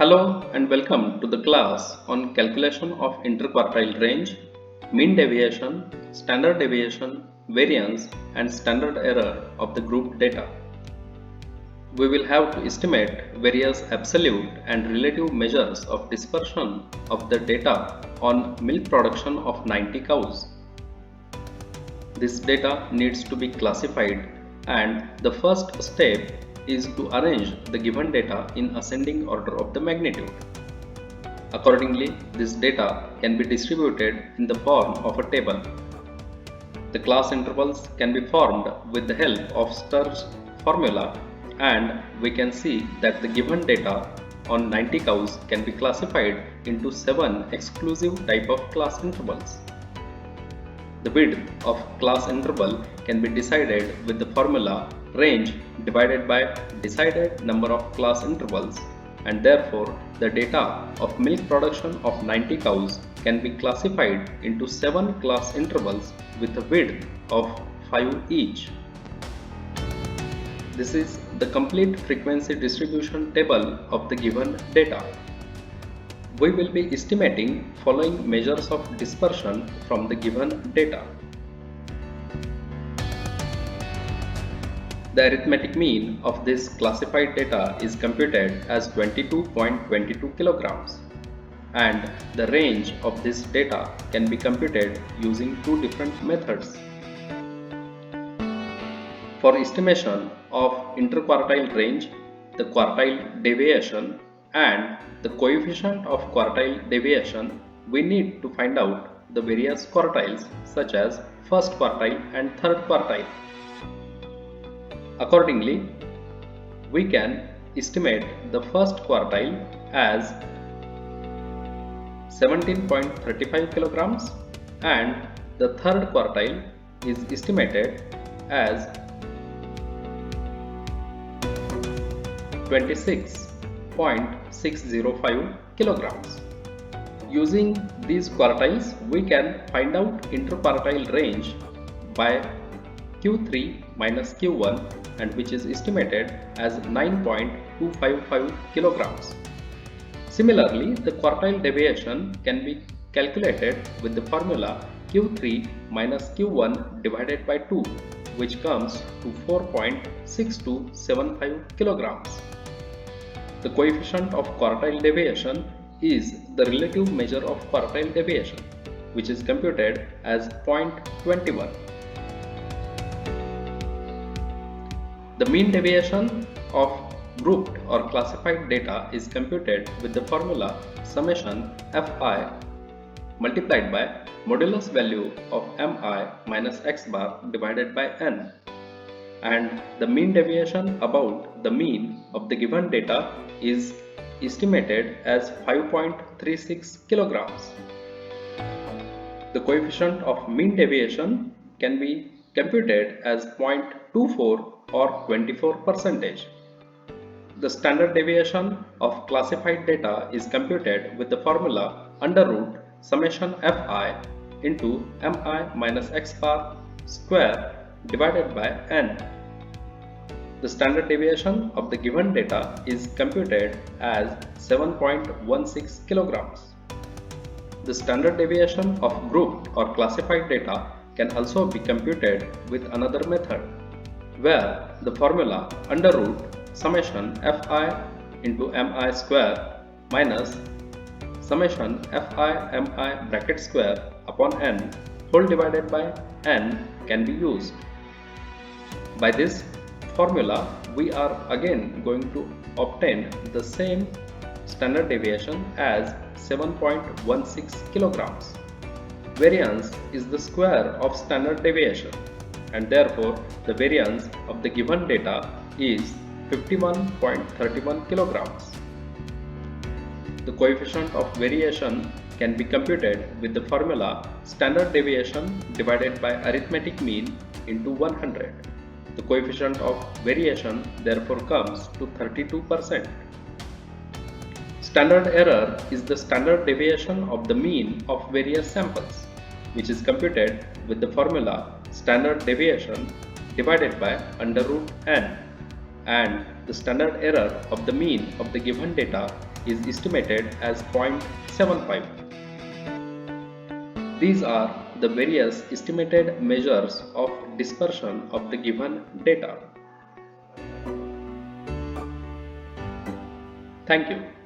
Hello and welcome to the class on calculation of interquartile range, mean deviation, standard deviation, variance and standard error of the grouped data. We will have to estimate various absolute and relative measures of dispersion of the data on milk production of 90 cows. This data needs to be classified, and the first step is to arrange the given data in ascending order of the magnitude. Accordingly, this data can be distributed in the form of a table. The class intervals can be formed with the help of Sturge's formula, and we can see that the given data on 90 cows can be classified into 7 exclusive type of class intervals. The width of class interval can be decided with the formula range divided by decided number of class intervals, and therefore the data of milk production of 90 cows can be classified into 7 class intervals with a width of 5 each. This is the complete frequency distribution table of the given data. We will be estimating following measures of dispersion from the given data. The arithmetic mean of this classified data is computed as 22.22 kilograms, and the range of this data can be computed using two different methods. For estimation of interquartile range, the quartile deviation and the coefficient of quartile deviation, we need to find out the various quartiles such as first quartile and third quartile. Accordingly, we can estimate the first quartile as 17.35 kilograms and the third quartile is estimated as 26.605 kilograms. Using these quartiles, we can find out interquartile range by Q3 minus Q1, and which is estimated as 9.255 kilograms. Similarly, the quartile deviation can be calculated with the formula Q3 minus Q1 divided by 2, which comes to 4.6275 kilograms. The coefficient of quartile deviation is the relative measure of quartile deviation, which is computed as 0.21. The mean deviation of grouped or classified data is computed with the formula summation fi multiplied by modulus value of mi minus x bar divided by n, and the mean deviation about the mean of the given data is estimated as 5.36 kilograms. The coefficient of mean deviation can be computed as 0.24 or 24%. The standard deviation of classified data is computed with the formula under root summation fi into mi minus x bar square divided by n. The standard deviation of the given data is computed as 7.16 kilograms. The standard deviation of grouped or classified data can also be computed with another method, where the formula under root summation fi into mi square minus summation fi mi bracket square upon n whole divided by n can be used. By this formula, we are again going to obtain the same standard deviation as 7.16 kilograms. Variance is the square of standard deviation, and therefore the variance of the given data is 51.31 kilograms. The coefficient of variation can be computed with the formula standard deviation divided by arithmetic mean into 100. The coefficient of variation therefore comes to 32%. Standard error is the standard deviation of the mean of various samples, which is computed with the formula standard deviation divided by under root n, and the standard error of the mean of the given data is estimated as 0.75. These are the various estimated measures of dispersion of the given data. Thank you.